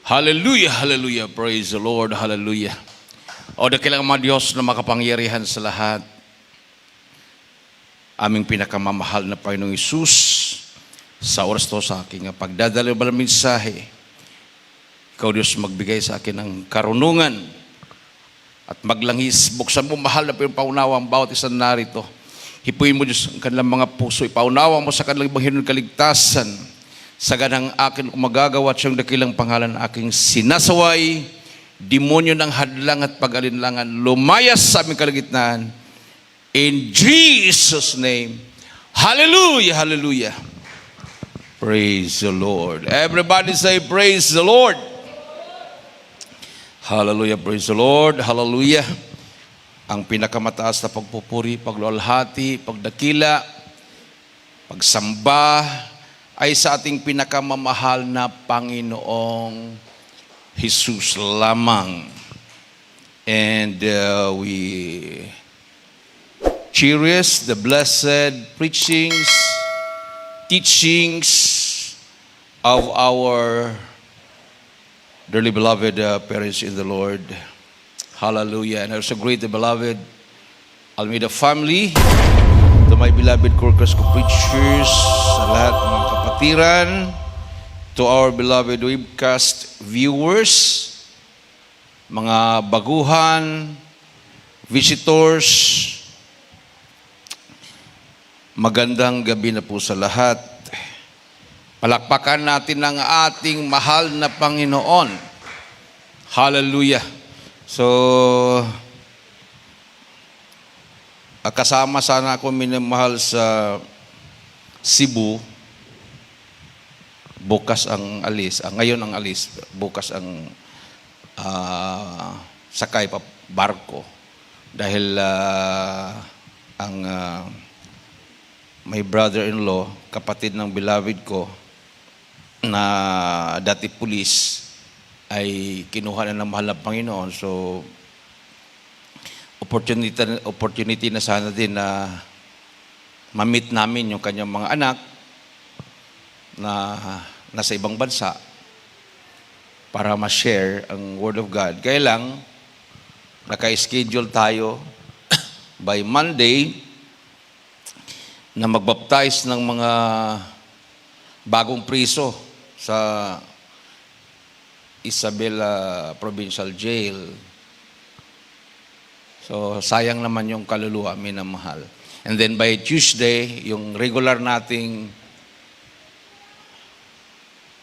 Hallelujah, hallelujah, praise the Lord, hallelujah. O dakilang mga Diyos na makapangyarihan sa lahat, aming pinakamamahal na Panginoong Isus, sa oras to sa aking pagdadalo ng mensahe, ikaw Diyos magbigay sa akin ng karunungan at maglangis, buksan mo mahal na paunawa ang bawat isang narito. Hipuin mo Diyos ang kanilang mga puso, ipaunawa mo sa kanilang Panginoon kaligtasan, sa ganang akin magagawa at siyang dakilang pangalan aking sinasaway, demonyo ng hadlang at pag-alinlangan, lumayas sa aming kalagitnaan. In Jesus' name, hallelujah, hallelujah. Praise the Lord. Everybody say, praise the Lord. Hallelujah, praise the Lord, hallelujah. Ang pinakamataas na pagpupuri, pagluwalhati, pagdakila, pagsamba, ay sa ating pinakamamahal na Panginoong Jesus lamang. And we cherish the blessed preachings, teachings of our dearly beloved parents in the Lord. Hallelujah. And also great the beloved Almeida family, to my beloved Corcus co-preachers, sa lahat ng mga kapatiran, to our beloved webcast viewers, mga baguhan, visitors, magandang gabi na po sa lahat. Palakpakan natin ang ating mahal na Panginoon. Hallelujah. So, kasama sana ako minamahal sa Cebu. Bukas ang alis. Ngayon ang alis. Bukas ang sakay pa barko. Dahil ang my brother-in-law, kapatid ng beloved ko, na dati pulis, ay kinuha na ng mahal na Panginoon. So, opportunity na sana din na ma-meet namin yung kanyang mga anak na nasa ibang bansa para ma-share ang Word of God. Kaya lang, naka-schedule tayo by Monday na magbaptize ng mga bagong priso sa Isabela Provincial Jail. So, sayang naman yung kaluluwa, minamahal. And then by Tuesday, yung regular nating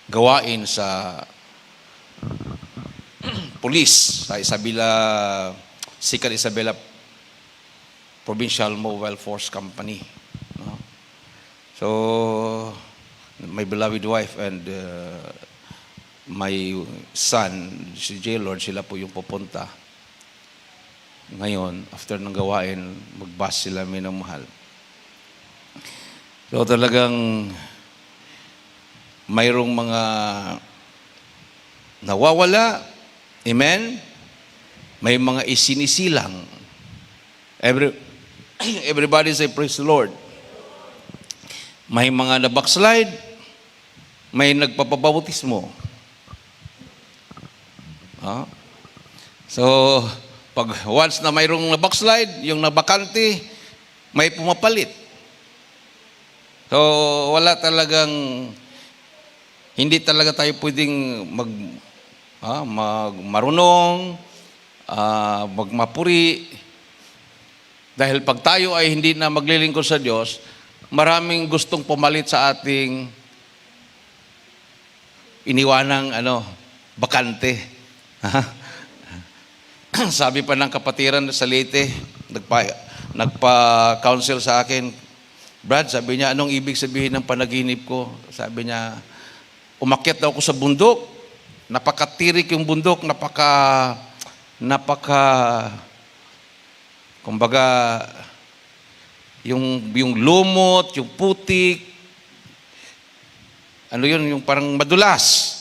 gawain sa police, sa Second Isabela Provincial Mobile Force Company. No? So, my beloved wife and my son, si J. Lord, sila po yung pupunta. Ngayon, after ng gawain, mag-bus sila, minamahal. So talagang mayroong mga nawawala. Amen? May mga isinisilang. Everybody say, praise the Lord. May mga nabackslide. May nagpapabautismo. So, pag once na mayroong na-backslide, yung nabakante, may pumapalit. So, hindi talaga tayo pwedeng marunong, magmapuri. Dahil pag tayo ay hindi na maglilingkod sa Diyos, maraming gustong pumalit sa ating iniwanang bakante. Sabi pa ng kapatiran sa Leyte, nagpa-counsel sa akin, Brad, sabi niya, anong ibig sabihin ng panaginip ko? Sabi niya, umakyat daw ako sa bundok, napakatirik yung bundok, kumbaga, yung lumot, yung putik, yung parang madulas.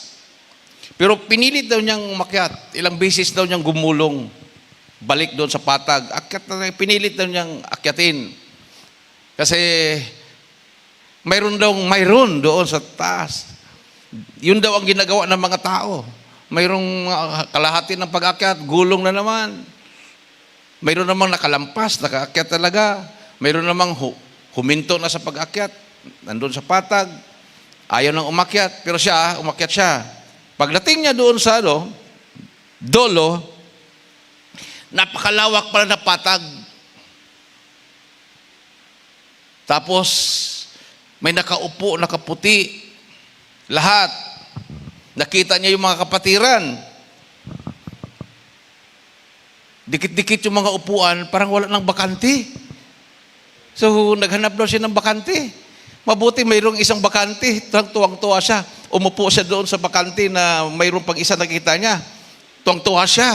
Pero pinilit daw niyang umakyat. Ilang beses daw niyang gumulong. Balik doon sa patag. Pinilit daw niyang akyatin. Kasi mayroon doon sa taas. Yun daw ang ginagawa ng mga tao. mayroong kalahati ng pag-akyat, gulong na naman. Mayroon namang nakalampas, nakaakyat talaga. Mayroon namang huminto na sa pag-akyat, nandun sa patag, ayaw nang umakyat, pero siya, umakyat siya. Pagdating niya doon sa dolo, napakalawak pala na patag. Tapos, may nakaupo, nakaputi. Lahat. Nakita niya yung mga kapatiran. Dikit-dikit yung mga upuan, parang wala nang bakante. So, naghanap daw siya ng bakante. Mabuti mayroong isang bakante, tuwang-tuwa siya. Umupo siya doon sa bakante na mayroong pang isa nakita niya. Tuwang-tuwa siya.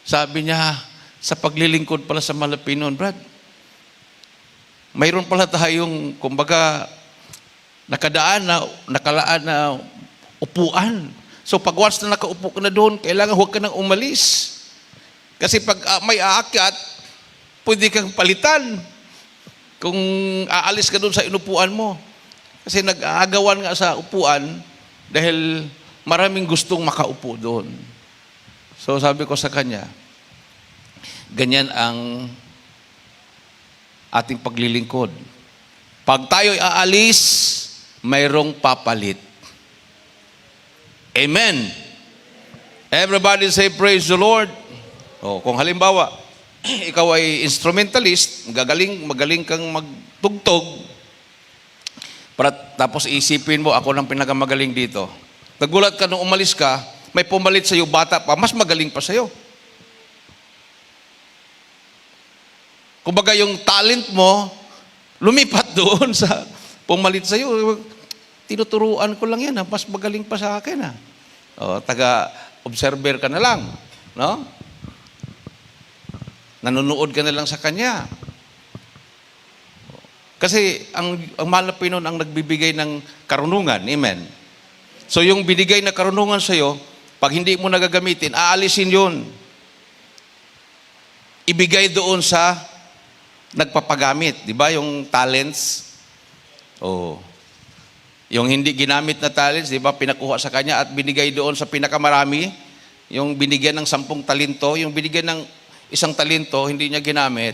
Sabi niya, sa paglilingkod pala sa Malapinon, Brad, mayroon pala tayong, kumbaga, nakalaan na upuan. So pag once na nakaupo ka na doon, kailangan huwag ka nang umalis. Kasi pag may aakyat, pwede kang palitan kung aalis ka doon sa inupuan mo. Kasi nag-aagawan nga sa upuan dahil maraming gustong makaupo doon. So sabi ko sa kanya, ganyan ang ating paglilingkod. Pag tayo'y aalis, mayroong papalit. Amen. Everybody say praise the Lord. Kung halimbawa, ikaw ay instrumentalist, magaling kang magtugtog, tapos isipin mo, ako nang pinakamagaling dito. Nagulat ka nung umalis ka, may pumalit sa'yo, bata pa, mas magaling pa sa'yo. Kumbaga yung talent mo, lumipat doon sa pumalit sa'yo. Tinuturuan ko lang yan, mas magaling pa sa akin. Taga-observer ka na lang. No? Nanonood ka na lang sa kanya. Kasi ang Malapinon ang nagbibigay ng karunungan. Amen. So yung binigay na karunungan sa'yo, pag hindi mo nagagamitin, aalisin yun. Ibigay doon sa nagpapagamit. Di ba? Yung talents. Yung hindi ginamit na talents, di ba? Pinakuha sa kanya at binigay doon sa pinakamarami. Yung binigyan ng 10 talento, yung binigyan ng 1 talento, hindi niya ginamit.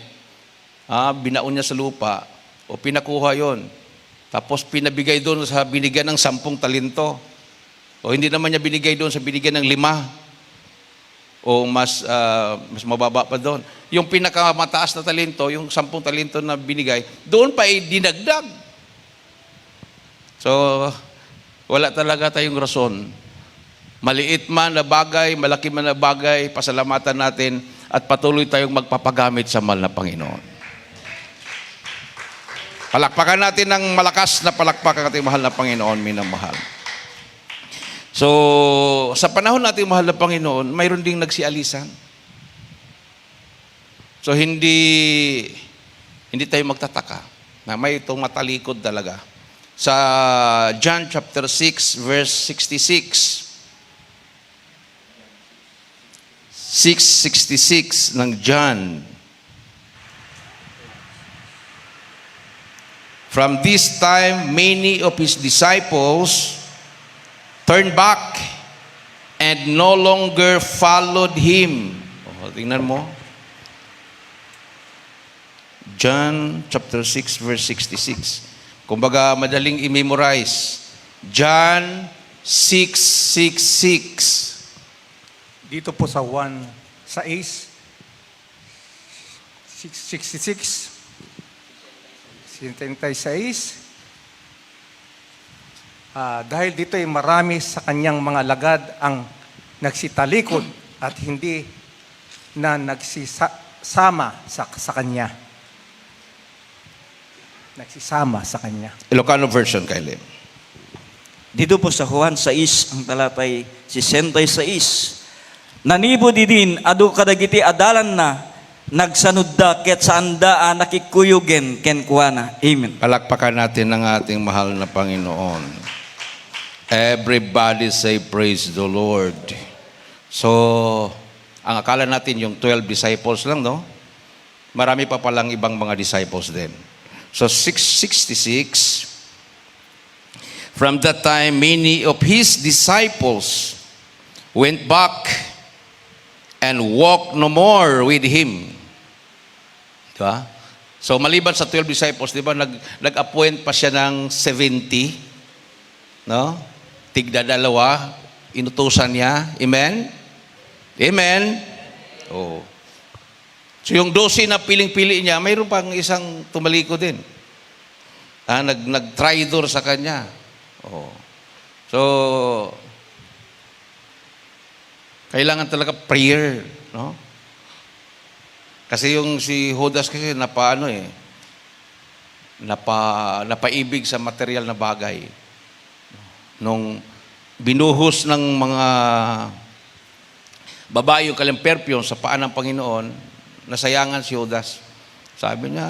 Binaon niya sa lupa. O pinakuha yon. Tapos pinabigay doon sa binigyan ng 10 talento. O hindi naman niya binigay doon sa binigyan ng 5. O mas mababa pa doon. Yung pinakamataas na talento, yung 10 talento na binigay, doon pa ay dinagdag. So, wala talaga tayong rason. Maliit man na bagay, malaki man na bagay, pasalamatan natin at patuloy tayong magpapagamit sa mahal na Panginoon. Palakpakan natin ng malakas na palakpakan ating mahal na Panginoon, minamahal. So, sa panahon natin mahal na Panginoon, mayroon ding nagsialisan. So, hindi tayo magtataka na may itong matalikod talaga. Sa John chapter 6, verse 66. 6:66 ng John. From this time, many of his disciples turned back and no longer followed him. Tingnan mo. John chapter 6, verse 66. Kumbaga, madaling i-memorize. John 6:66. Dito po sa 6:66, 76, dahil dito ay marami sa kanyang mga lagad ang nagsitalikod at hindi na nagsisama sa kanya. Nagsisama sa kanya. Ilocano version, Kyle. Dito po sa Juan 6, ang talatay 66. Nanibo din, adu kadagiti adalan na, nagsanod da, ket saan da nakikuyugen, ken kuana. Amen. Palakpakan natin ng ating mahal na Panginoon. Everybody say praise the Lord. So, ang akala natin yung 12 disciples lang, no? Marami pa palang ibang mga disciples din. So, 666. From that time, many of his disciples went back and walked no more with him. Diba? So maliban sa 12 disciples, di ba, nag-appoint pa siya ng 70, no? Tigda dalawa, inutusan niya. Amen? Amen? Oh. So yung 12 na piling-pili niya, mayroon pang isang tumaliko din. Nag-tridor sa kanya. Oh. So, kailangan talaga prayer, no? Kasi yung si Judas kasi napaibig sa material na bagay. Nung binuhos ng mga babae yung kanyang perfume sa paa ng Panginoon, nasayangan si Judas. Sabi niya,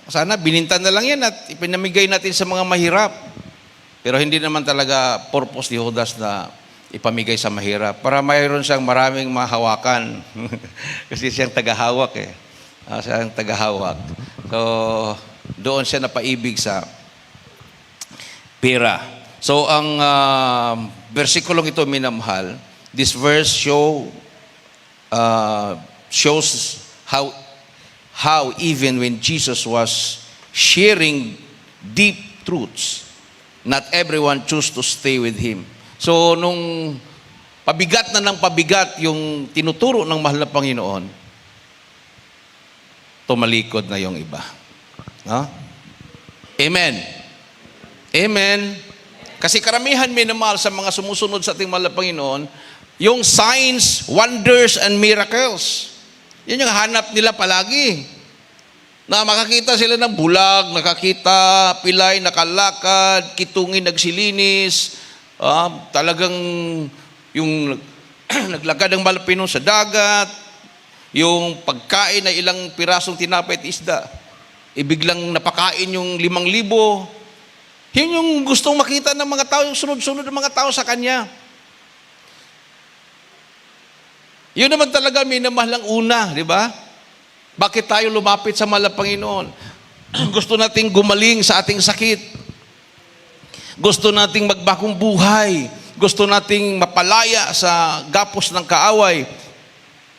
sana binintan na lang yan at ipinamigay natin sa mga mahirap. Pero hindi naman talaga purpose ni Judas na ipamigay sa mahirap. Para mayroon siyang maraming mahawakan. Kasi siyang tagahawak eh. Siyang tagahawak. So, doon siya napaibig sa pera. So, ang versikulong ito, minamahal, this verse shows how even when Jesus was sharing deep truths, not everyone chose to stay with Him. So, nung pabigat na ng pabigat yung tinuturo ng mahal na Panginoon, tumalikod na yung iba. No? Amen. Amen. Kasi karamihan minamahal sa mga sumusunod sa ating mahal na Panginoon, yung signs, wonders, and miracles. Yan yung hanap nila palagi. Na makakita sila ng bulag, nakakita, pilay, nakalakad, kitungin, nagsilinis, talagang yung naglakad ng malapino sa dagat, yung pagkain na ilang pirasong tinapay at isda, ibiglang napakain yung 5,000. Yun yung gustong makita ng mga tao, yung sunod-sunod ng mga tao sa Kanya. Yun naman talaga minamahal ang una, di ba? Bakit tayo lumapit sa mahal na Panginoon? Gusto nating gumaling sa ating sakit. Gusto nating magbagong buhay. Gusto nating mapalaya sa gapos ng kaaway.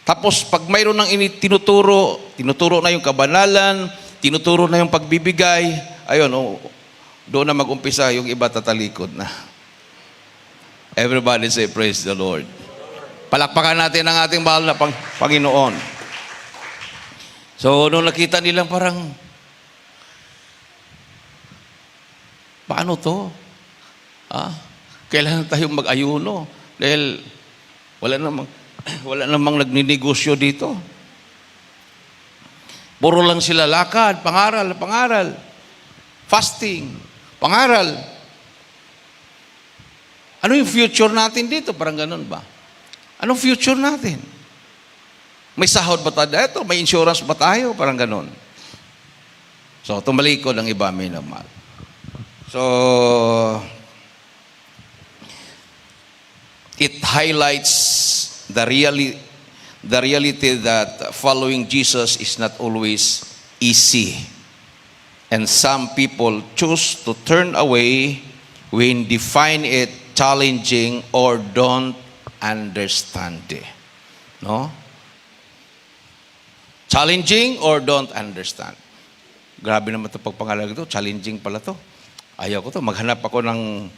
Tapos pag mayroon ng tinuturo na yung kabanalan, tinuturo na yung pagbibigay, ayun, doon na mag-umpisa yung iba tatalikod na. Everybody say, praise the Lord. Palakpakan natin ang ating mahal na Panginoon. So, nung nakita nilang parang, paano to? Kailangan tayong mag-ayuno. Dahil wala namang nagninegosyo dito. Puro lang sila lakad, pangaral. Fasting, pangaral. Ano yung future natin dito? Parang ganun ba? Anong future natin? May sahod ba tayo? Ito, may insurance ba tayo? Parang ganun. So, tumalikod ang iba, minamahal. So, it highlights the reality that following Jesus is not always easy. And some people choose to turn away when they find it challenging or don't understand it. No? Challenging or don't understand. Grabe naman ito pagpangalan ito. Challenging pala to. Ayaw ko to. Maghanap ako ng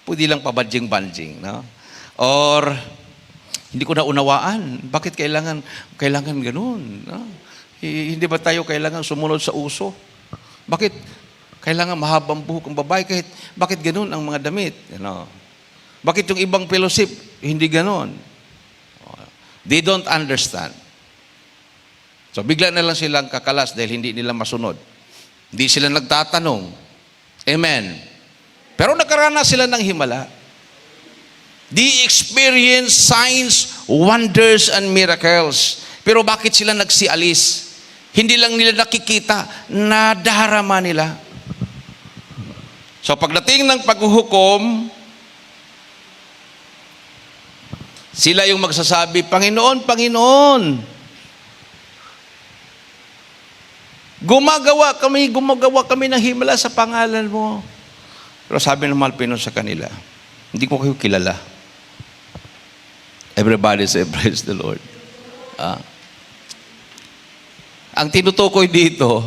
pwede lang pabadjing-banjing. No? Or hindi ko na unawaan. Bakit kailangan ganun? No? Hindi ba tayo kailangan sumunod sa uso? Bakit kailangan mahabang buhok ang babae? Bakit ganun ang mga damit? You know? Bakit yung ibang fellowship hindi ganun? They don't understand. So bigla na lang silang kakalas dahil hindi nila masunod. Hindi sila nagtatanong. Amen. Pero nakaranas sila ng himala. They experience signs, wonders, and miracles. Pero bakit sila nagsialis? Hindi lang nila nakikita, nadarama nila. So pagdating ng paghuhukom, sila yung magsasabi, Panginoon, Panginoon, Gumagawa kami ng himala sa pangalan mo. Pero sabi ng Malpino sa kanila, hindi ko kayo kilala. Everybody say, praise the Lord. Ang tinutukoy dito,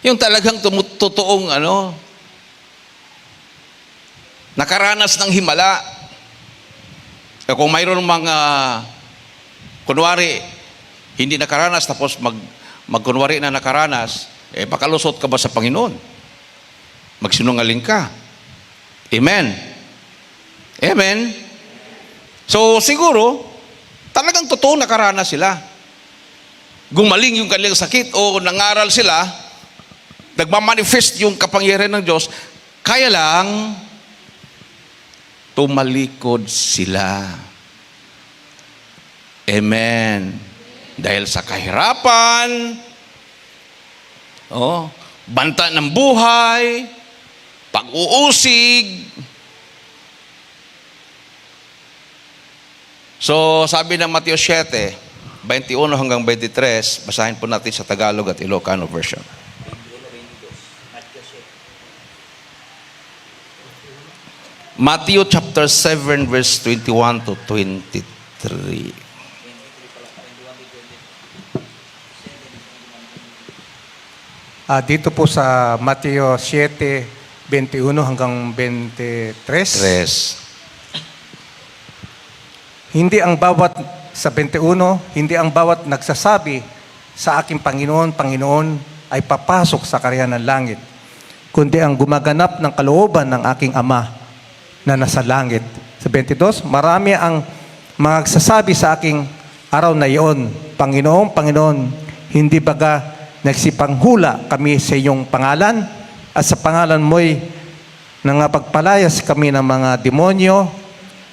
yung talagang totoong nakaranas ng himala. Kung mayroon mga, kunwari, hindi nakaranas, tapos magkunwari na nakaranas, makalusot ka ba sa Panginoon? Magsinungaling ka. Amen. Amen. So, siguro, talagang totoo nakaranas sila. Gumaling yung kanilang sakit o nangaral sila, nagmamanifest yung kapangyarihan ng Diyos, kaya lang, tumalikod sila. Amen. Dahil sa kahirapan, banta ng buhay, pag-uusig. So, sabi ng Mateo 7, 21 hanggang 23, basahin po natin sa Tagalog at Ilocano version. Matthew chapter 7 verse 21 to 23. Dito po sa Mateo 7, 21 hanggang 23. Hindi ang bawat, sa 21, hindi ang bawat nagsasabi sa aking Panginoon, Panginoon, ay papasok sa kaharian ng langit, kundi ang gumaganap ng kalooban ng aking Ama na nasa langit. Sa 22, marami ang magsasabi sa aking araw na iyon, Panginoon, Panginoon, hindi baga nagsipanghula kami sa iyong pangalan at sa pangalan mo'y nangapagpalayas kami ng mga demonyo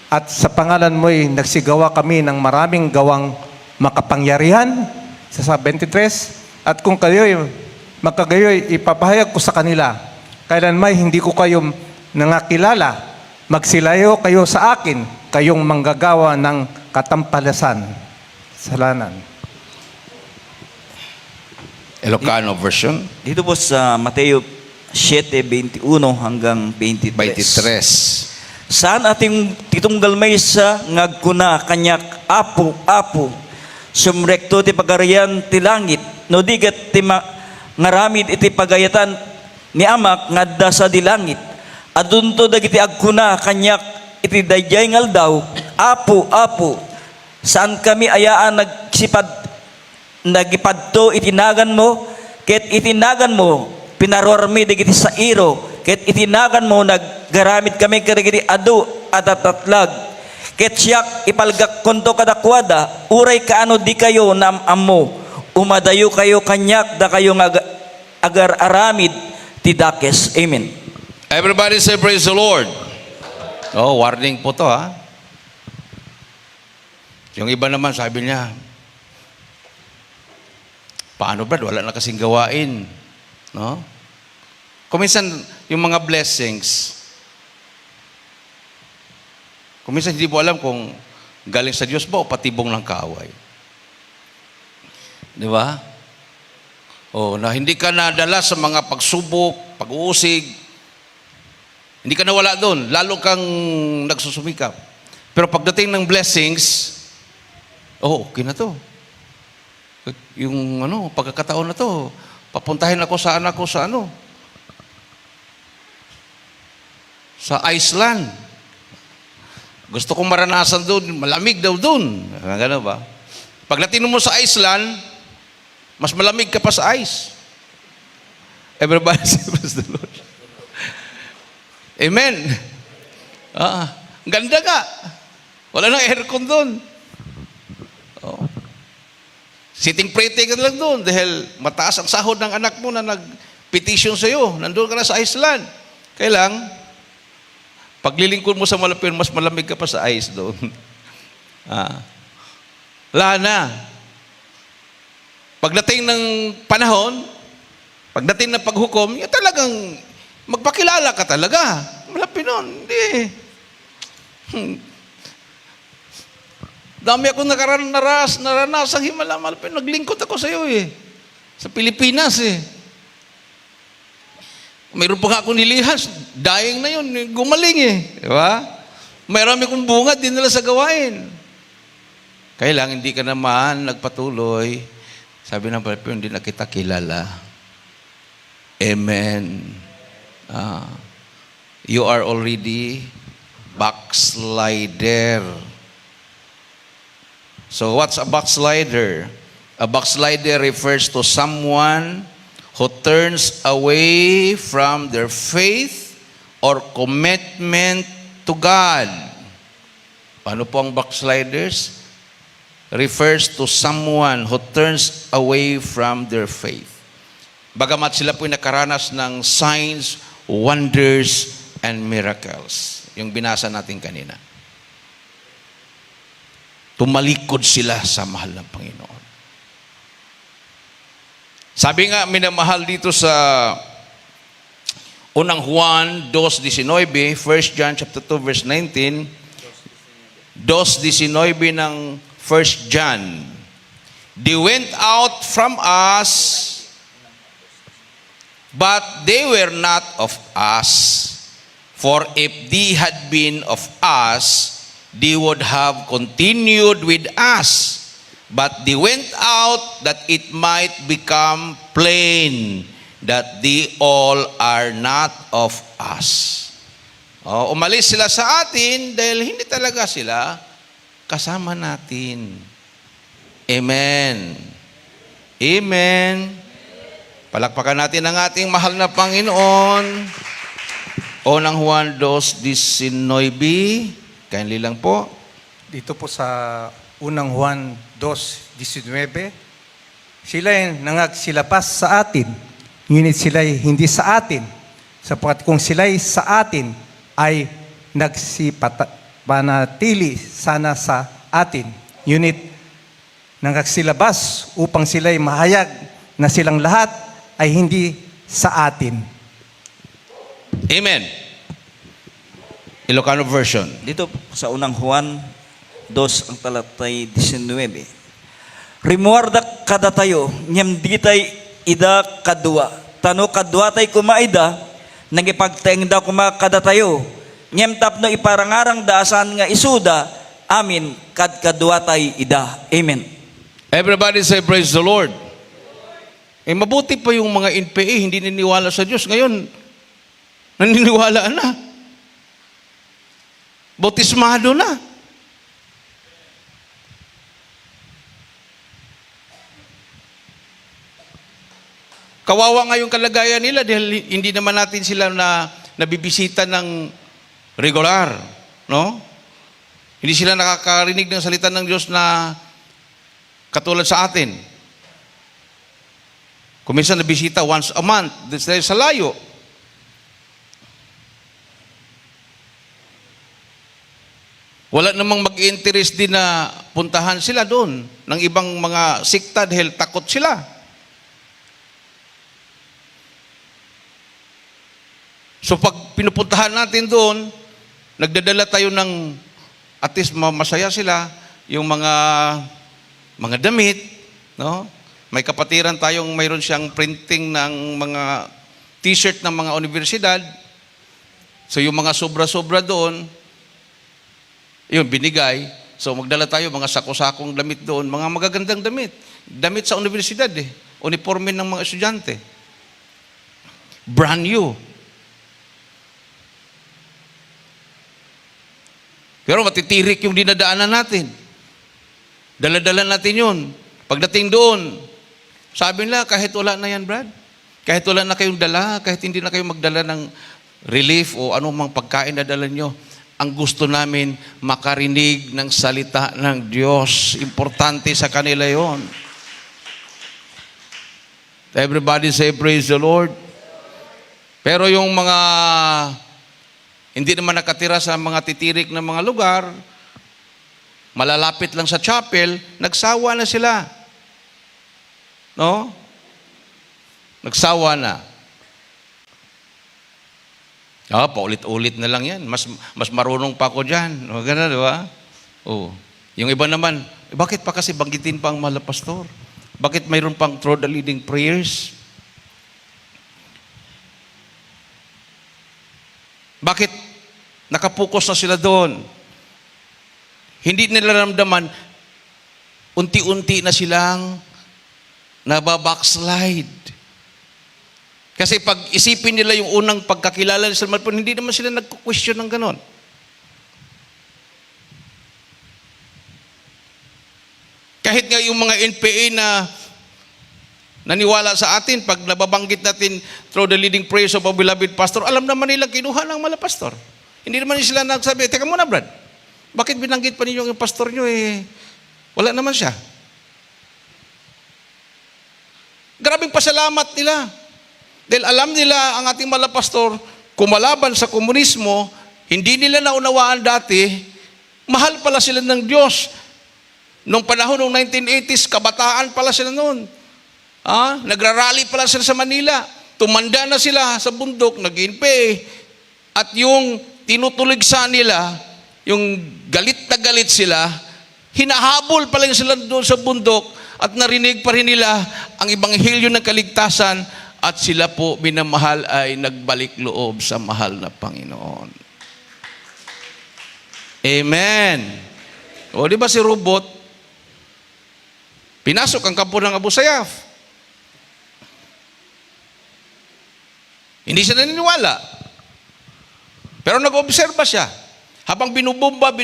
at sa pangalan mo'y nagsigawa kami ng maraming gawang makapangyarihan. Sa 23, at kung kayo'y magkagayo'y ipapahayag ko sa kanila, kailanmay hindi ko kayo nangakilala, magsilayo kayo sa akin, kayong manggagawa ng katampalasan. Salanan. Ilocano version. Dito po sa Mateo 7:21 hanggang 23. 23. Saan ating titunggal may sa ngagkuna kanyak apo, sumrekto ti pagarian ti langit, no digat ti ngaramid iti pagayatan ni amak ngadda sa di langit. Adunto dagiti agkuna kanyak iti dayjay ngal daw, apo, saan kami ayaan nagipadto itinagan mo, ket itinagan mo, pinarormi dagiti sa iro, ket itinagan mo, naggaramit kami kadagiti adu at atatlag, ket siyak ipalgak konto kadakwada, uray kaano di kayo na ammo, umadayo kayo kanyak, da kayo agar aramid, tidakes. Amen. Everybody say praise the Lord. Warning po to Yung iba naman sabi niya, paano Brad, wala na kasing gawain. No? Kuminsan, yung mga blessings, kuminsan hindi mo alam kung galing sa Diyos ba o patibong ng kaaway. Di ba? Na hindi ka nadala sa mga pagsubok, pag-uusig, hindi ka nawala doon, lalo kang nagsusumikap. Pero pagdating ng blessings, okay na to. Yung pagkakataon na to, papuntahin ako sa anak ko sa sa Iceland. Gusto kong maranasan doon, malamig daw doon. Gano'n ba? Pagdating mo sa Iceland, mas malamig ka pa sa ice. Everybody say praise the Lord. Amen. Ganda ka. Wala nang aircon doon. Sitting pretty ka lang doon dahil mataas ang sahod ng anak mo na nag-petition sa iyo. Nandun ka na sa Iceland. Kaya lang, paglilingkod mo sa malapit, mas malamig ka pa sa ice doon. Wala na. Pagdating ng panahon, pagdating ng paghukom, talagang magpakilala ka talaga. Malapit nun. Hindi. Dami ako naranasang himala, malapit. Naglingkod ako sa iyo . Sa Pilipinas eh. Mayroon pa nga akong nilihas, dying na yun, gumaling eh. Di ba? Mayroon akong bunga, dinala sa gawain. Kaya lang, hindi ka naman nagpatuloy. Sabi ng Panginoon, hindi na kita kilala. Amen. You are already backslider. So what's a backslider? A backslider refers to someone who turns away from their faith or commitment to God. Ano po ang backsliders? Refers to someone who turns away from their faith. Bagamat sila po nakaranas ng signs, wonders, and miracles. Yung binasa natin kanina. Tumalikod sila sa mahal ng Panginoon. Sabi nga, minamahal dito sa unang Juan 2:19, 1 John chapter 2 verse 19, 2:19 ng 1 John. They went out from us, but they were not of us. For if they had been of us, they would have continued with us. But they went out that it might become plain that they all are not of us. Umalis sila sa atin dahil hindi talaga sila kasama natin. Amen. Amen. Palakpakan natin ang ating mahal na Panginoon. Unang Juan 2:19. Kindly lang po. Dito po sa unang Juan 2:19, sila ay nangagsilapas sa atin, ngunit sila ay hindi sa atin, sapagkat kung sila ay sa atin, ay nagsipanatili sana sa atin. Ngunit nangagsilabas upang sila ay mahayag na silang lahat ay hindi sa atin. Amen. Ilocano version. Dito sa unang Juan 2 ang talatay 19. Rimuarda kada tayo, nyam ditay ida kadwa. Tano kadwa tay kumaida, nagipagtaeng da kada tayo. Nyam tapno iparangarang daasan nga isuda, amin kad kadwa tay ida. Amen. Everybody say praise the Lord. Mabuti pa yung mga NPA, hindi niniwala sa Diyos. Ngayon, naniniwala na. Bautismado na. Kawawa nga yung kalagayan nila dahil hindi naman natin sila nabibisita ng regular, no? Hindi sila nakakarinig ng salita ng Diyos na katulad sa atin. Kung minsan nabisita once a month, dahil sa layo. Wala namang mag-interest din na puntahan sila doon ng ibang mga sikta dahil takot sila. So pag pinupuntahan natin doon, nagdadala tayo ng at least masaya sila, yung mga damit, no? May kapatiran tayong mayroon siyang printing ng mga t-shirt ng mga universidad. So yung mga sobra-sobra doon, yun, binigay. So magdala tayo mga sako-sakong damit doon, mga magagandang damit. Damit sa universidad eh. Uniforme ng mga estudyante. Brand new. Pero matitirik yung dinadaanan natin. Dala-dala natin yun. Pagdating doon, sabi nila, kahit wala na yan, Brad. Kahit wala na kayong dala, kahit hindi na kayo magdala ng relief o anumang pagkain na dala nyo, ang gusto namin makarinig ng salita ng Diyos. Importante sa kanila yon. Everybody say, praise the Lord. Pero yung mga hindi naman nakatira sa mga titirik na mga lugar, malalapit lang sa chapel, nagsawa na sila. No? Nagsawa na. Paulit-ulit na lang yan. Mas marunong pa ako dyan. O, gano'n, di ba? Oh. Yung iba naman, bakit pa kasi banggitin pa ang mahal na pastor? Bakit mayroon pang through the leading prayers? Bakit nakapokus na sila doon? Hindi nila ramdaman, unti-unti na silang nababackslide. Kasi pag isipin nila yung unang pagkakilala ni Salman po, hindi naman sila nagko-question ng ganon. Kahit nga yung mga NPA na naniwala sa atin, pag nababanggit natin through the leading prayers of our beloved pastor, alam naman nila kinuha ng mala pastor. Hindi naman sila nagsabi, teka muna Brad, bakit binanggit pa ninyo yung pastor nyo wala naman siya. Grabing pasalamat nila. Dahil alam nila ang ating mala pastor, kumalaban sa komunismo, hindi nila naunawaan dati, mahal pala sila ng Diyos. Noong panahon ng 1980s, kabataan pala sila noon. Nagrarally pala sila sa Manila. Tumanda na sila sa bundok, nag-inpe. At yung tinutuligsa nila, yung galit na galit sila, hinahabol pala sila doon sa bundok at narinig pa rin nila ang ibanghilyo ng kaligtasan at sila po, minamahal, ay nagbalik loob sa mahal na Panginoon. Amen. O, di ba si Robot? Pinasok ang kampo ng Abu Sayyaf. Hindi siya naniniwala. Pero nag-obserba siya. Habang binubomba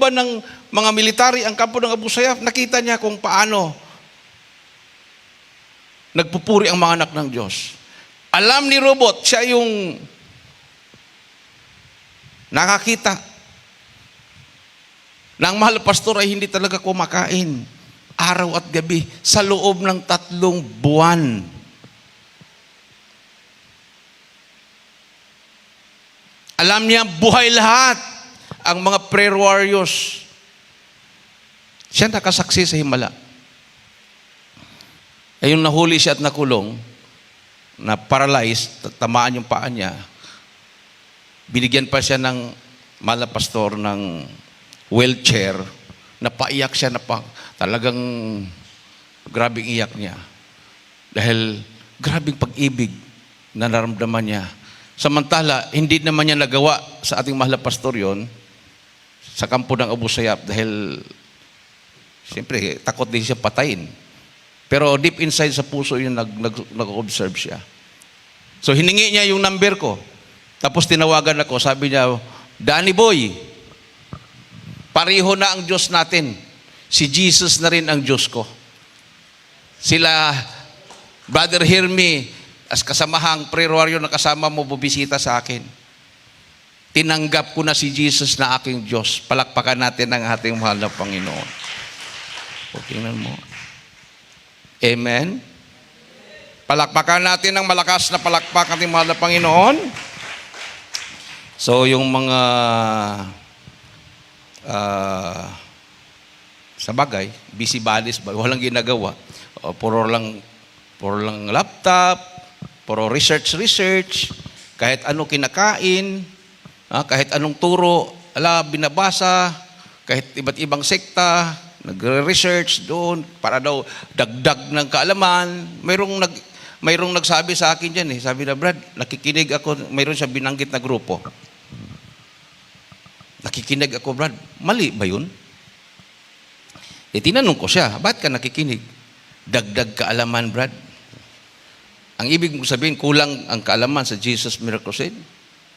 ng mga military ang kampo ng Abu Sayyaf, nakita niya kung paano nagpupuri ang mga anak ng Diyos. Alam ni Robot, siya yung nakakita na ang mahal pastor ay hindi talaga kumakain araw at gabi sa loob ng 3 buwan. Alam niya, buhay lahat ang mga prayer warriors. Siya nakasaksi sa himala. Ayun, nahuli siya at nakulong, na paralyzed, tamaan yung paa niya. Binigyan pa siya ng mala pastor ng wheelchair, napaiyak siya na talagang grabing iyak niya. Dahil grabing pag-ibig na naramdaman niya. Samantala, hindi naman niya nagawa sa ating mahal na pastor yon sa kampo ng Abu Sayyaf dahil siyempre takot din siya patayin. Pero deep inside sa puso yun nag-observe siya. So hiningi niya yung number ko. Tapos tinawagan ako, sabi niya, Danny Boy, pareho na ang Diyos natin. Si Jesus na rin ang Diyos ko. Sila, Brother Hermie, as kasamahang prayer warrior na kasama mo, bubisita sa akin. Tinanggap ko na si Jesus na aking Diyos. Palakpakan natin ang ating mahal na Panginoon. O, tingnan mo. Amen? Palakpakan natin ng malakas na palakpak ating mahal na Panginoon. So, yung mga sa bagay, busy bodies, walang ginagawa. O, puro lang laptop, puro research, kahit ano kinakain, kahit anong turo, binabasa, kahit iba't ibang sekta, nagre-research doon para daw dagdag ng kaalaman. Mayroong nagsabi sa akin diyan sabi na, Brad, nakikinig ako, mayroon siya binanggit na grupo. Nakikinig ako, Brad. Mali ba yun? Tinanong ko siya, bakit ka nakikinig? Dagdag kaalaman, Brad. Ang ibig kong sabihin, kulang ang kaalaman sa Jesus Miracle Crusade?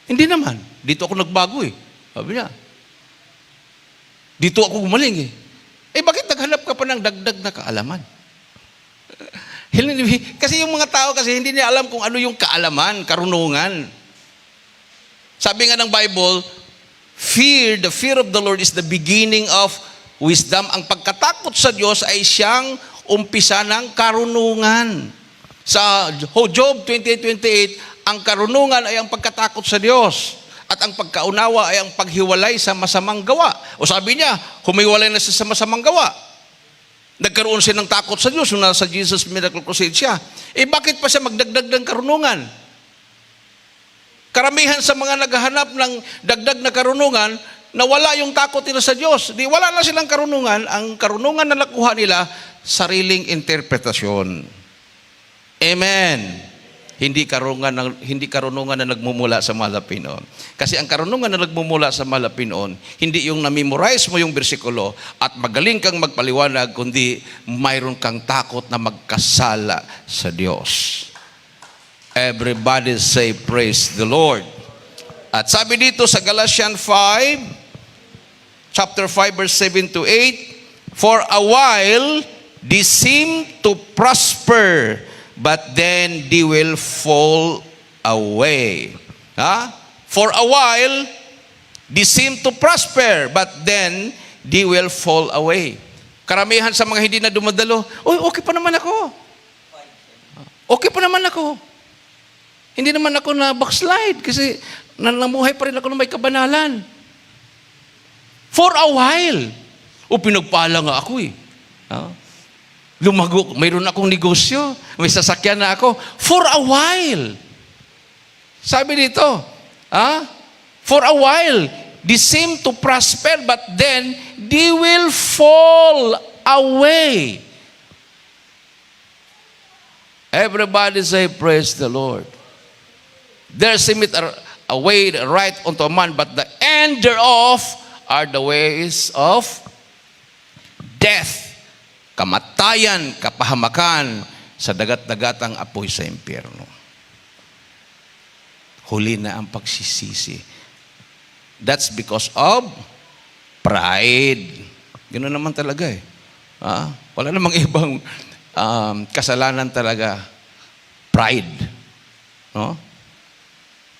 Hindi naman. Dito ako nagbago Sabi niya. Dito ako gumaling bakit naghanap ka pa ng dagdag na kaalaman? Kasi yung mga tao kasi hindi niya alam kung ano yung kaalaman, karunungan. Sabi nga ng Bible, the fear of the Lord is the beginning of wisdom. Ang pagkatakot sa Diyos ay siyang umpisa ng karunungan. Sa Job 28:28, ang karunungan ay ang pagkatakot sa Diyos. At ang pagkaunawa ay ang paghiwalay sa masamang gawa. O sabi niya, humiwalay na siya sa masamang gawa. Nagkaroon siya ng takot sa Diyos nung nasa Jesus Miracle Crusade siya. Bakit pa siya magdagdag ng karunungan? Karamihan sa mga naghahanap ng dagdag na karunungan, nawala yung takot nila sa Diyos. Wala na silang karunungan. Ang karunungan na nakuha nila sariling interpretasyon. Amen. Hindi karunungan na nagmumula sa Malapinon. Kasi ang karunungan na nagmumula sa Malapinon, hindi yung namemorize mo yung bersikulo at magaling kang magpaliwanag, kundi mayroon kang takot na magkasala sa Diyos. Everybody say, praise the Lord. At sabi dito sa Galatians 5, chapter 5, verse 7 to 8, for a while, they seem to prosper, but then they will fall away. For a while, they seem to prosper, but then they will fall away. Karamihan sa mga hindi na dumadalo, okay pa naman ako. Okay pa naman ako. Hindi naman ako na backslide kasi namuhay pa rin ako ng may kabanalan. For a while. Pinagpala nga ako eh. Lumago, mayroon akong negosyo, may sasakyan na ako, for a while. Sabi dito, for a while, they seem to prosper, but then they will fall away. Everybody say, praise the Lord. There seemeth a way right unto a man, but the end thereof are the ways of death. Kamatayan, kapahamakan sa dagat-dagatang apoy sa impyerno. Huli na ang pagsisisi. That's because of pride. Ganoon naman talaga eh. Wala namang ibang kasalanan talaga. Pride. No?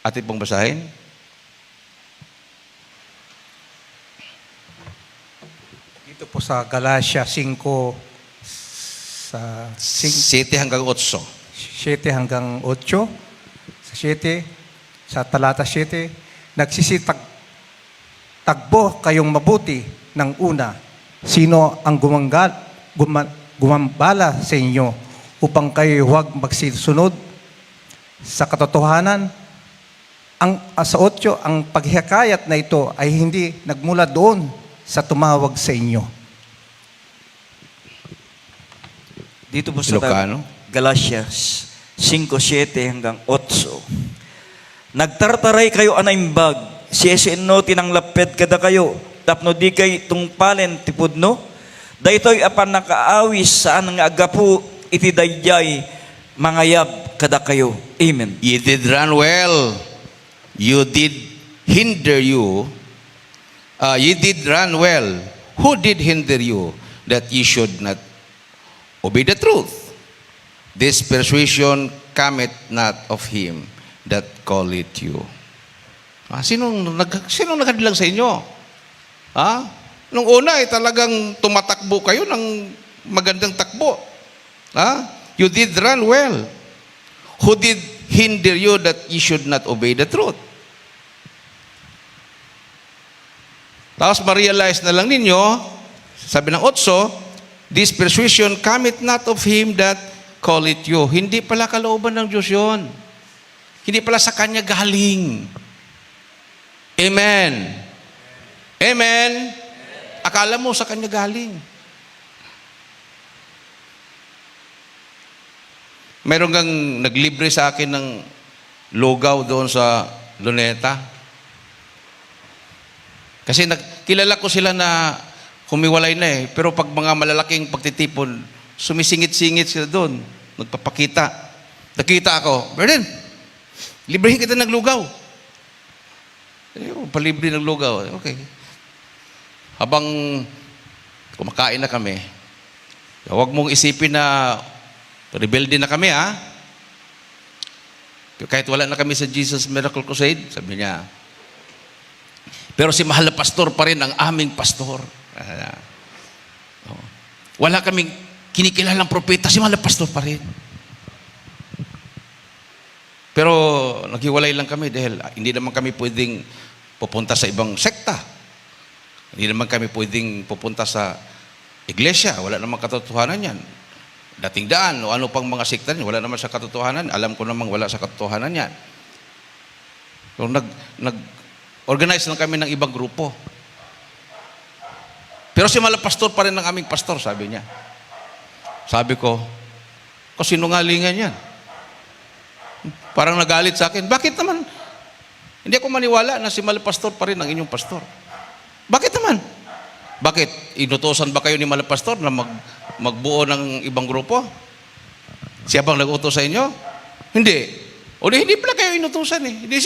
Atin pong basahin. Dito po sa Galatia 5, sa 7 hanggang 8. 7 hanggang 8, sa 7, sa talata 7, nagsisitagbo kayong mabuti ng una. Sino ang gumambala sa inyo upang kayo huwag magsisunod sa katotohanan? Sa 8, ang paghikayat na ito ay hindi nagmula doon sa tumawag sa inyo. Dito po sa Ilocano. Galatians 5:7 hanggang 8. Nagtartaray kayo anaimbag, siyesinno tinanglaped kada kayo, tapno di kay tungpalen tipudno, daytoy apan nakaawis saan nga agapu iti dayjay mangayab kada kayo. Amen. You did run well. You did hinder you. You did run well. Who did hinder you that you should not obey the truth? This persuasion cometh not of him that calleth you. Sinong nakadilang sa inyo? Nung una ay talagang tumatakbo kayo ng magandang takbo. You did run well. Who did hinder you that you should not obey the truth? Tapos ma-realize na lang ninyo, sabi ng 8, this persuasion cometh not of him that calleth you. Hindi pala kalooban ng Diyos yun. Hindi pala sa Kanya galing. Amen. Amen. Akala mo sa Kanya galing. Meron kang naglibre sa akin ng lugaw doon sa Luneta. Kasi kilala ko sila na humiwalay na eh. Pero pag mga malalaking pagtitipon, sumisingit-singit sila doon. Nagpapakita. Nakita ako, Berlin, librehin kita ng lugaw. Palibre ng lugaw. Okay. Habang kumakain na kami, huwag mong isipin na rebelde na kami, ha? Kahit wala na kami sa Jesus Miracle Crusade, sabi niya, pero si mahal na pastor pa rin ang aming pastor. Wala kaming kinikilalang propeta, si mahal na pastor pa rin. Pero naghiwalay lang kami dahil hindi naman kami pwedeng pupunta sa ibang sekta. Hindi naman kami pwedeng pupunta sa iglesia. Wala namang katotohanan yan. Dating daan o ano pang mga sekta niya, wala naman sa katotohanan. Alam ko namang wala sa katotohanan yan. So nag-organize lang kami ng ibang grupo. Pero si mahal na pastor pa rin ang aming pastor, sabi niya. Sabi ko, sinungalingan yan. Parang nagalit sa akin. Bakit naman? Hindi ako maniwala na si Malapastor pa rin ang inyong pastor. Bakit naman? Bakit? Inutosan ba kayo ni Malapastor na magbuo ng ibang grupo? Siya bang nag-utos sa inyo? Hindi. O hindi pala kayo inutosan eh. Hindi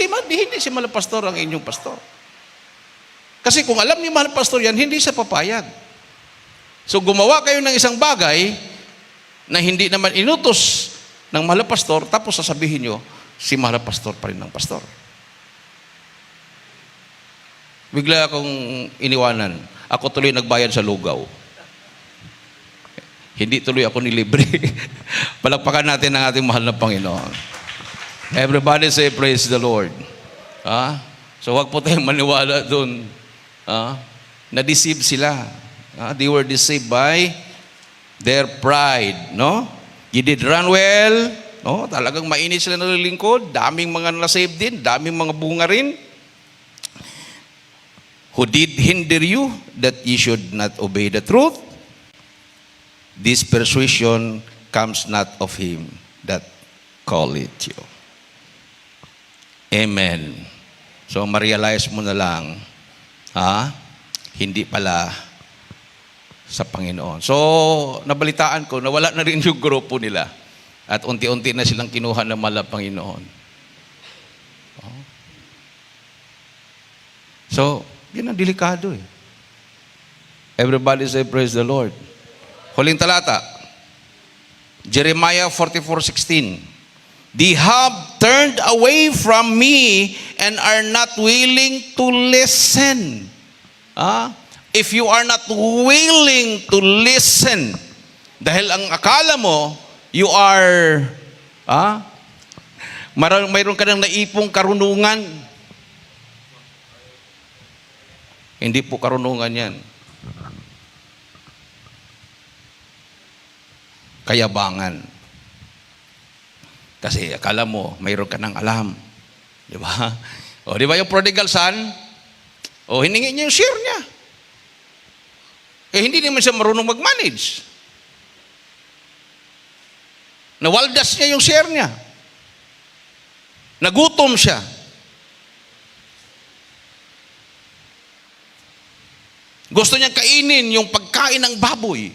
si Malapastor ang inyong pastor. Kasi kung alam ni Malapastor yan, hindi siya papayag. So gumawa kayo ng isang bagay na hindi naman inutos ng Malapastor, tapos sasabihin nyo, si Malapastor pa rin ang pastor. Bigla akong iniwanan. Ako tuloy nagbayad sa lugaw. Hindi tuloy ako nilibre. Palakpakan natin ang ating mahal na Panginoon. Everybody say, praise the Lord. So wag po tayong maniwala doon. Na-deceive sila. They were deceived by their pride. No? You did run well. No? Talagang mainit sila nalilingkod. Daming mga nasave din. Daming mga bunga rin. Who did hinder you that you should not obey the truth? This persuasion comes not of him that calleth you. Amen. So, ma-realize mo na lang, hindi pala sa Panginoon. So, nabalitaan ko, nawala na rin yung grupo nila. At unti-unti na silang kinuha ng mala Panginoon. So, yan ang delikado eh. Everybody say, praise the Lord. Huling talata. Jeremiah 44:16. They have turned away from me and are not willing to listen. If you are not willing to listen, dahil ang akala mo, you are, mayroon ka ng naipong karunungan. Hindi po karunungan yan. Kayabangan. Kasi akala mo, mayroon ka ng alam. Di ba? O, di ba yung prodigal son? O, hiningi niya yung share niya. Hindi naman siya marunong mag-manage. Nawaldas niya yung share niya. Nagutom siya. Gusto niyang kainin yung pagkain ng baboy.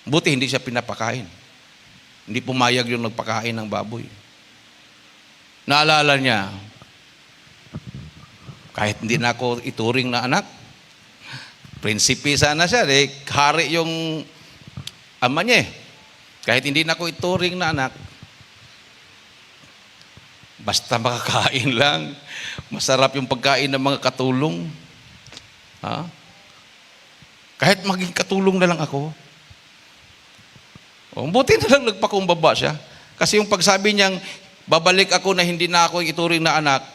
Buti hindi siya pinapakain. Hindi pumayag yung nagpakain ng baboy. Naalala niya, kahit hindi na ako ituring na anak, prinsipe sana siya, hari yung ama niya. Kahit hindi na ako ituring na anak, basta makakain lang, masarap yung pagkain ng mga katulong. Kahit maging katulong na lang ako. Buti na lang nagpakumbaba siya. Kasi yung pagsabi niyang, babalik ako na hindi na ako ituring na anak,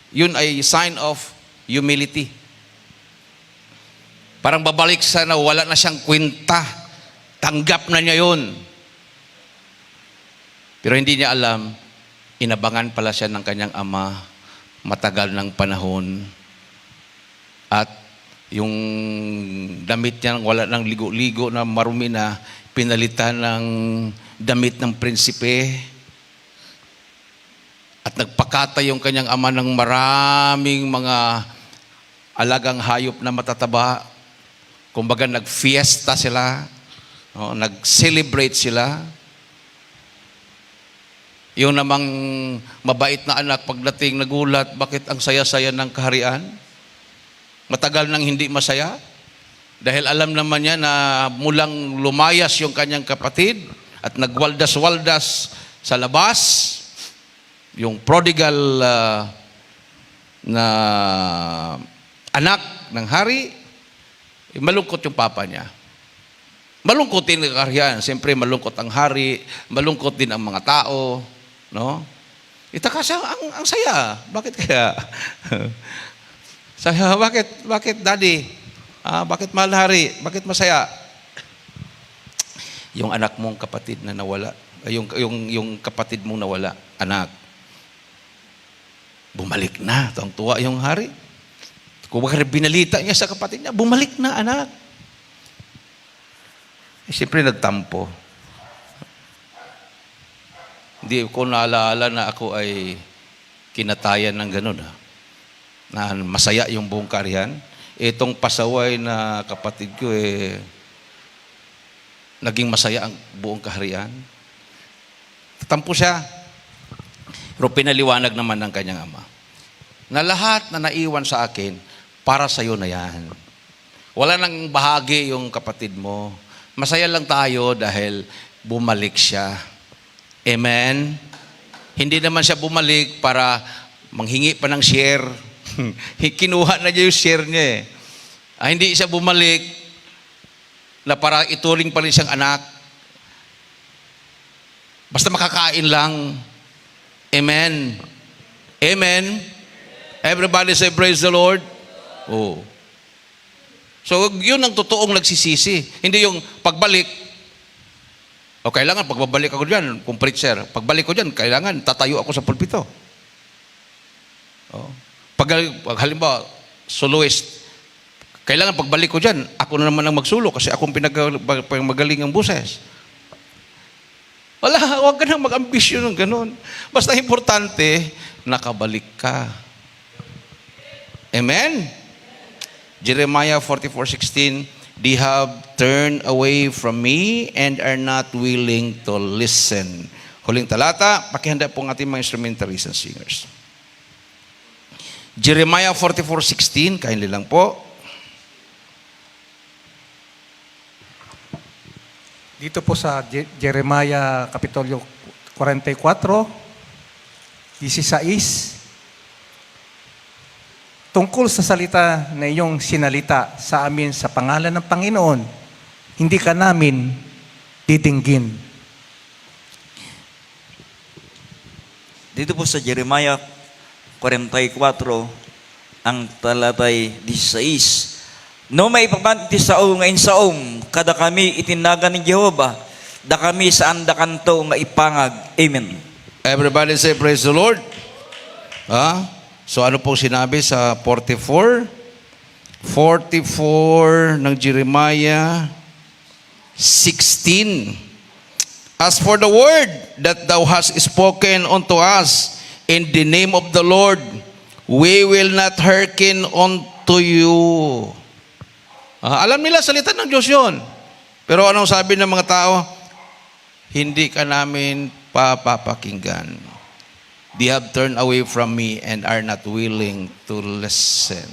yun ay sign of humility. Parang babalik siya na wala na siyang kwenta. Tanggap na niya yun. Pero hindi niya alam, inabangan pala siya ng kanyang ama matagal ng panahon. At yung damit niya wala ng ligo-ligo na marumi na, pinalitan ng damit ng prinsipe. At nagpakata yung kanyang ama ng maraming mga alagang hayop na matataba. Kumbaga nag-fiesta sila, nag-celebrate sila. Yung namang mabait na anak pagdating nagulat, bakit ang saya-saya ng kaharian? Matagal nang hindi masaya. Dahil alam naman niya na mulang lumayas yung kanyang kapatid at nagwaldas-waldas sa labas, yung prodigal na anak ng hari, malungkot yung papa niya. Malungkot din ang kaharian. Siyempre malungkot ang hari, malungkot din ang mga tao. No? Itaka siya, ang saya. Bakit kaya? Saya, bakit daddy? Bakit mahal hari? Bakit masaya? Yung anak mong kapatid na nawala, yung kapatid mong nawala, anak, bumalik na. Tuwa yung hari. Kung bakit binalita niya sa kapatid niya, bumalik na anak. Siyempre nagtampo. Hindi ko naalaala na ako ay kinatayan ng ganun. Na masaya yung buong karyan. Itong pasaway na kapatid ko naging masaya ang buong kaharian. Tampo siya. Pero pinaliwanag naman ng kanyang ama na lahat na naiwan sa akin, para sa'yo na yan. Wala nang bahagi yung kapatid mo. Masaya lang tayo dahil bumalik siya. Amen? Hindi naman siya bumalik para manghingi pa ng share. Kinuha na niya yung share niya hindi siya bumalik na para ituring pa rin siyang anak. Basta makakain lang. Amen? Amen? Everybody say, praise the Lord. Oh. So, yun ang totoong nagsisisi. Hindi yung pagbalik. O kailangan, pagbabalik ako dyan, kung preacher, pagbalik ko dyan, kailangan, tatayo ako sa pulpito. Oh. Halimbawa, soloist, kailangan pagbalik ko dyan, ako na naman ang magsulo kasi akong magaling ang buses. Wala, huwag ka nang mag-ambisyon ng ganun. Basta importante, nakabalik ka. Amen? Jeremiah 44:16, they have turned away from me and are not willing to listen. Huling talata, pakihanda po ang ating mga instrumentalists and singers. Jeremiah 44:16, kindly lang po. Dito po sa Jeremiah Kapitulo 44, 16, tungkol sa salita na iyong sinalita sa amin sa pangalan ng Panginoon, hindi ka namin titinggin. Dito po sa Jeremiah 44, ang talatay 16. No may papanti sao ngayon saom, kada kami itinagan ni Jehova, da kami sa anda kanto nga ipangag. Amen. Everybody say, praise the Lord. So ano po sinabi sa 44? 44 ng Jeremiah 16. As for the word that thou hast spoken unto us in the name of the Lord, we will not hearken unto you. Alam nila, salita ng Diyos yun. Pero anong sabi ng mga tao? Hindi ka namin papapakinggan. They have turned away from me and are not willing to listen.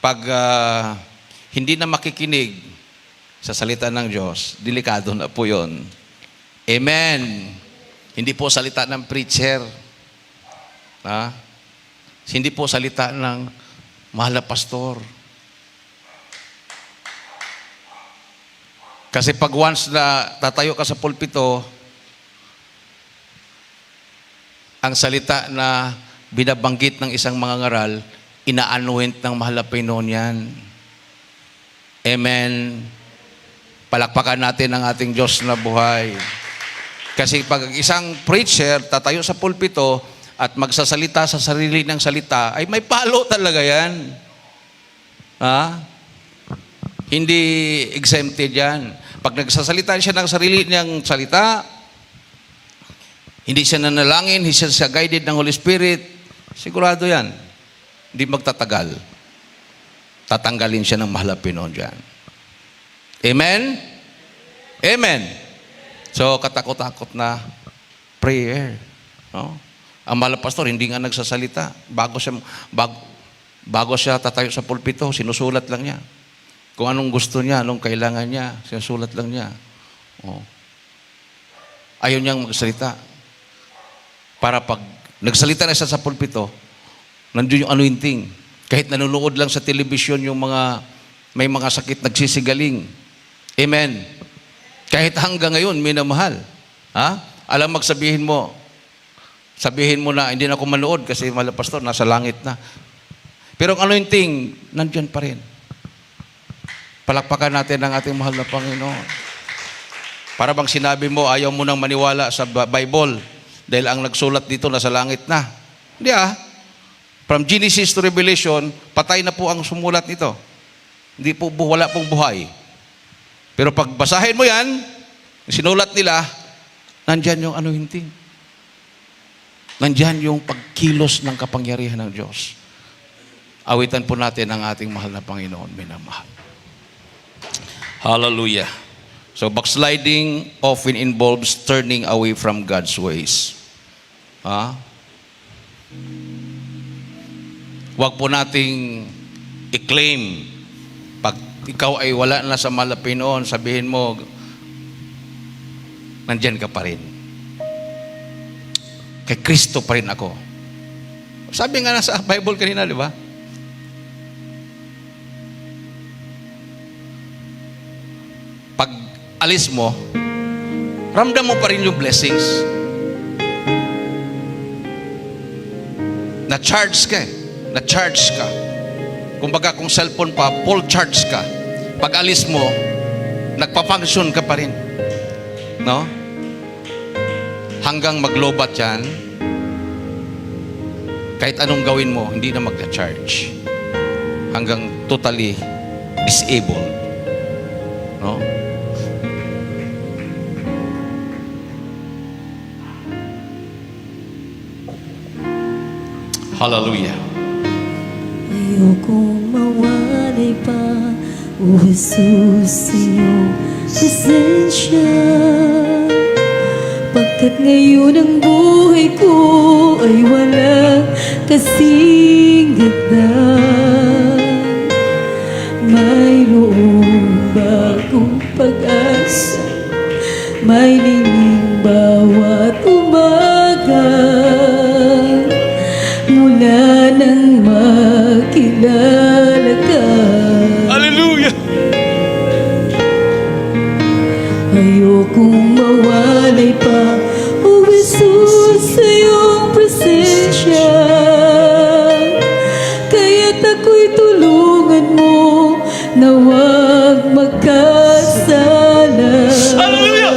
Pag hindi na makikinig sa salita ng Diyos, delikado na po yun. Amen. Hindi po salita ng preacher. Hindi po salita ng mahal na pastor. Kasi pag once na tatayo ka sa pulpito, ang salita na binabanggit ng isang mangangaral, ina-anoint ng mahal na Panginoon yan. Amen. Palakpakan natin ang ating Diyos na buhay. Kasi pag isang preacher tatayo sa pulpito at magsasalita sa sarili ng salita, ay may palo talaga yan. Hindi exempted yan. Pag nagsasalita siya ng sarili niyang salita, hindi siya nanalangin, hindi siya guided ng Holy Spirit, sigurado yan. Hindi magtatagal. Tatanggalin siya ng mahal na Panginoon dyan. Amen? Amen. So, katakot-takot na prayer. No? Ang mahal na pastor, hindi nga nagsasalita. Bago siya tatayo sa pulpito, sinusulat lang niya. Kung anong gusto niya, anong kailangan niya, sinusulat lang niya. Ayaw niyang magsalita. Para pag nagsalita na siya sa pulpito, nandun yung anointing. Kahit nanonood lang sa telebisyon yung may mga sakit nagsisigaling. Amen. Kahit hanggang ngayon, minamahal. Alam sabihin mo na, hindi na ako manood kasi mahal na pastor, nasa langit na. Pero ang anointing, nandyan pa rin. Palakpakan natin ang ating mahal na Panginoon. Para bang sinabi mo, ayaw mo nang maniwala sa Bible dahil ang nagsulat dito nasa langit na. Hindi From Genesis to Revelation, patay na po ang sumulat nito. Hindi po, wala pong buhay. Pero pag basahin mo yan, sinulat nila, nandyan yung anointing. Nandyan yung pagkilos ng kapangyarihan ng Diyos. Awitan po natin ang ating mahal na Panginoon, minamahal. Hallelujah. So backsliding often involves turning away from God's ways. Huwag po nating i-claim. Pag ikaw ay wala na sa mahal na Panginoon, sabihin mo, nandyan ka pa rin. Kay Kristo pa rin ako. Sabi nga na sa Bible kanina, di ba? Pag alis mo, ramdam mo pa rin yung blessings. Na-charge ka eh. Na-charge ka. Kumbaga kung cellphone pa, full charge ka. Pag alis mo, nagpa-function ka pa rin. No? Hanggang maglobat yan, kahit anong gawin mo, hindi na magka-charge. Hanggang totally disabled. No? Hallelujah. Ayokong mawalay pa, O Jesus, sa iyong presensya. Pagkat ngayon ang buhay ko ay walang kasing ganda. Mayroong bagong pag-asa, may lining bawat umaga. Mula nang makilala ka, Hallelujah! ayokong mawalay pa, O Jesus, sa iyong presensya. Kaya't ako'y tulungan mo na huwag magkasala. Hallelujah!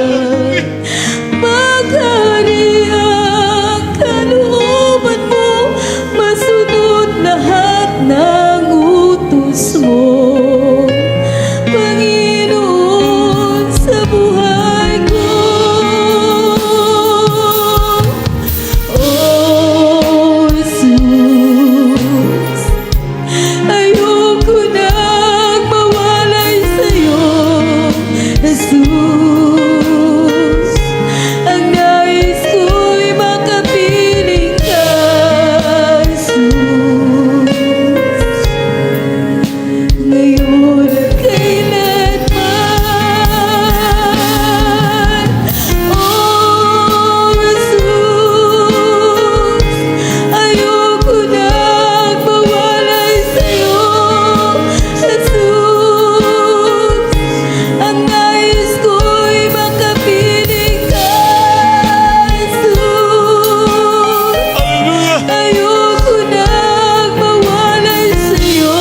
Maghari ang kalooban mo, masunod lahat ng utos mo, Panginoon, sa buhay ko. Oh, Jesus, ayoko nang mawalay sa'yo, Jesus. Ang nais ko'y makapiling ka, Jesus. Ngayon at kailanman, oh Jesus, ayoko nang mawalay sa'yo, Jesus. Ang nais ko'y makapiling ka, Jesus. Ayoko nang mawalay sa'yo,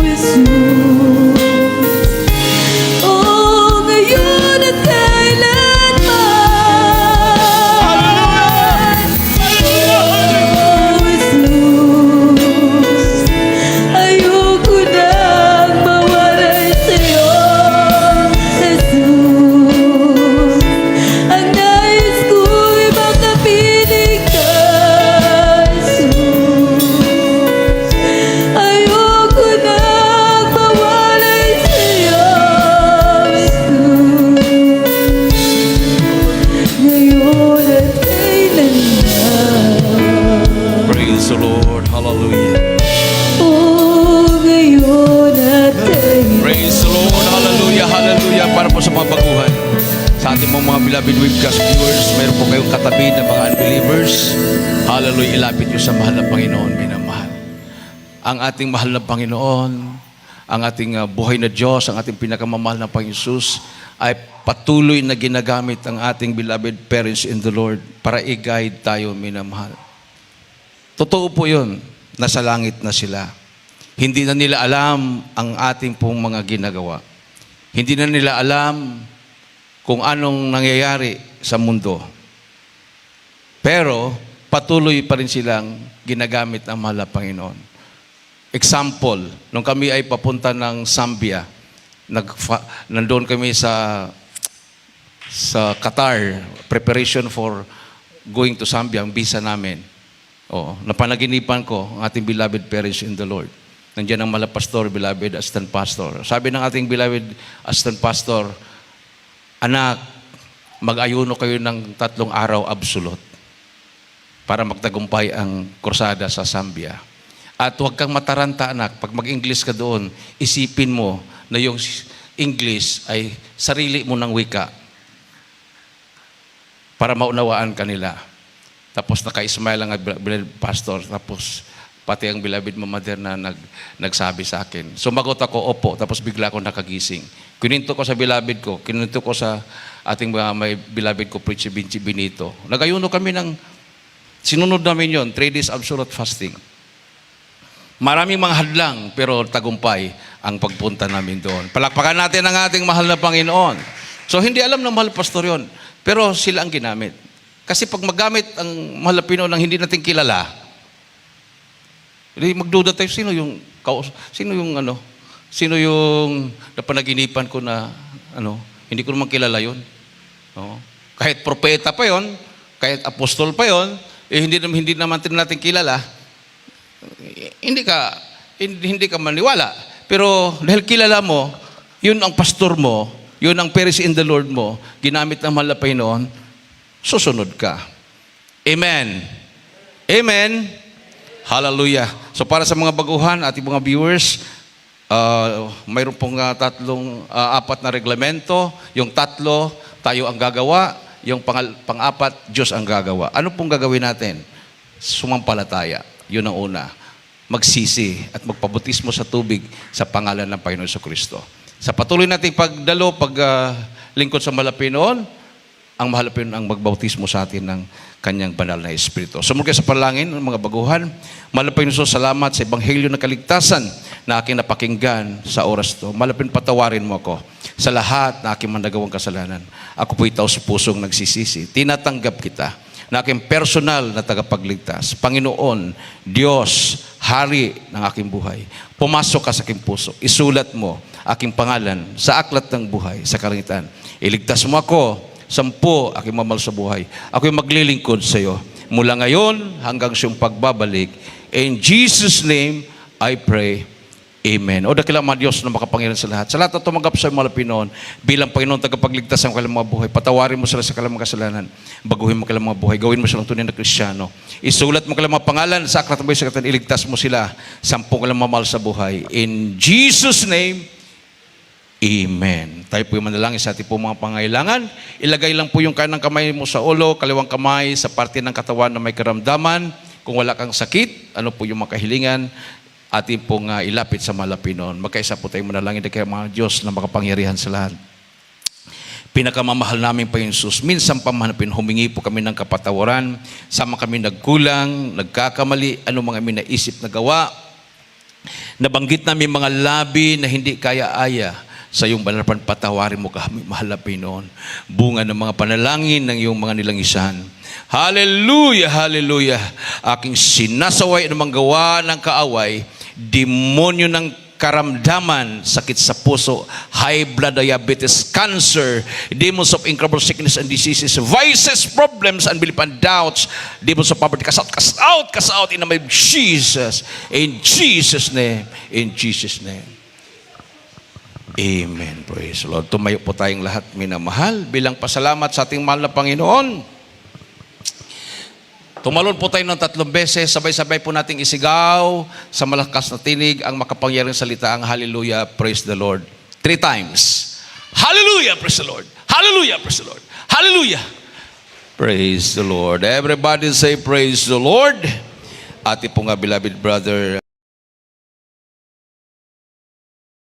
Jesus. Oh, ngayon at kailanman. Oh, Jesus. Ayoko nang mawalay sa'yo, Jesus. Ang nais ko'y makapiling ka, Jesus. Ayoko nang mawalay sa'yo, Jesus. Ngayon at kailanman. Praise the Lord. Hallelujah. Oh, ngayon at kailanman. Praise the Lord. Hallelujah. Hallelujah. Para po sa mga baguhan. Sa ating mga beloved webcast viewers, mayroon po kayong katabi ng mga unbelievers. Hallelujah. Ilapit nyo sa mahal na Panginoon, minamahal. Ang ating mahal na Panginoon, ang ating buhay na Diyos, ang ating pinakamamahal na Panginoon Jesus, ay patuloy na ginagamit ang ating beloved parents in the Lord para i-guide tayo, minamahal. Totoo po yun, nasa langit na sila. Hindi na nila alam ang ating pong mga ginagawa. Hindi na nila alam kung anong nangyayari sa mundo. Pero patuloy pa rin silang ginagamit ng mahal na Panginoon. example, nung kami ay papunta ng Zambia, nandoon kami sa Qatar, preparation for going to Zambia, ang visa namin. Napanaginipan ko ang ating beloved parents in the Lord. Nandiyan ang mala pastor, beloved assistant pastor. Sabi ng ating beloved assistant pastor, anak, mag-ayuno kayo ng 3 araw absolute para magtagumpay ang krusada sa Zambia. At huwag kang mataranta, anak. Pag mag-English ka doon, isipin mo na yung English ay sarili mo ng wika para maunawaan kanila. Tapos naka-smile ang beloved pastor. Tapos pati ang beloved mother na nagsabi sa akin. Sumagot ako, opo. Tapos bigla ako nakagising. Kininto ko sa beloved ko. Kininto ko sa ating mga may beloved ko, Prince Vinci Benito. Nagayuno kami sinunod namin yon, 3 days absolute fasting. Maraming mga hadlang, pero tagumpay ang pagpunta namin doon. Palakpakan natin ang ating mahal na Panginoon. So, hindi alam ng mahal pastor yon, pero sila ang ginamit. Kasi pag magamit ang mahal na Panginoon ng hindi natin kilala, magduda tayo, sino yung napanaginipan ko na, hindi ko naman kilala yun. No? Kahit propeta pa yon, kahit apostol pa yon, hindi naman natin kilala, hindi ka maniwala. Pero dahil kilala mo, yun ang pastor mo, yun ang parents in the Lord mo, ginamit ng mahal na Panginoon, susunod ka. Amen. Amen. Hallelujah. So para sa mga baguhan, ating mga viewers, mayroon pong 4 na reglamento. Yung 3, tayo ang gagawa. Yung pang-4, Diyos ang gagawa. Ano pong gagawin natin? Sumampalataya. Yun ang una. Magsisi at magpabautismo sa tubig sa pangalan ng Panginoon Jesucristo. Sa patuloy nating paglingkod sa mahal na Panginoon, ang mahal na Panginoon ang magbautismo sa atin ng kanyang banal na Espiritu. Sumulong kayo sa panalangin, mga baguhan. Mahal na Panginoon, salamat sa Ebanghelyo ng kaligtasan na aking napakinggan sa oras to. Mahal na Panginoon, patawarin mo ako sa lahat na aking managawang kasalanan. Ako po itaw sa pusong nagsisisi. Tinatanggap kita na aking personal na tagapagligtas. Panginoon, Diyos, Hari ng aking buhay. Pumasok ka sa aking puso. Isulat mo aking pangalan sa aklat ng buhay, sa kalangitan. Iligtas mo ako, 10 aking mamahal sa buhay. Ako'y maglilingkod sa iyo. Mula ngayon hanggang siyang pagbabalik. In Jesus' name, I pray. Amen. O dakilang mga Diyos na makapangyarihan sa lahat. Sa lahat na tumanggap sa mga Pinoon, bilang Panginoon tagapagligtas ng kanilang mga buhay, patawarin mo sila sa kanilang mga kasalanan. Baguhin mo kanilang mga buhay. Gawin mo silang tunay na Kristiyano. Isulat mo kanilang mga pangalan sa aklat ng buhay sa katan. Iligtas mo sila. 10 kanilang mamahal sa buhay. In Jesus' name, Amen. Tayo po yung manalangin sa ating po mga pangailangan. Ilagay lang po yung kanang kamay mo sa ulo, kaliwang kamay sa parte ng katawan na may karamdaman. Kung wala kang sakit, ano po yung makahilingan, ating pong ilapit sa mahal na Panginoon. Magkaisa po tayong manalangin kay mga Diyos na makapangyarihan sa lahat. Pinakamamahal namin pa yung Jesus. Minsan pa mahanapin, humingi po kami ng kapatawaran. Sama kami nagkulang, nagkakamali, ano mga amin naisip na gawa. Nabanggit namin mga labi na hindi kaya-aya. Sa iyong banalapan, patawarin mo kami, mahal na Panginoon. Bunga ng mga panalangin ng iyong mga nilangisan. Hallelujah, hallelujah. Aking sinasaway anumang gawa ng kaaway, demonyo ng karamdaman, sakit sa puso, high blood diabetes, cancer, demons of incurable sickness and diseases, vices, problems, unbelief and doubts, demons of poverty, cast out in the name of Jesus. In Jesus' name, in Jesus' name. Amen. Praise the Lord. Tumayo po tayong lahat, minamahal, bilang pasalamat sa ating mahal na Panginoon. Tumalon po tayo ng 3 beses, sabay-sabay po nating isigaw sa malakas na tinig ang makapangyarihang salita, ang Hallelujah, praise the Lord. 3 times. Hallelujah, praise the Lord. Hallelujah, praise the Lord. Hallelujah. Praise the Lord. Everybody say praise the Lord. Ating pong beloved brother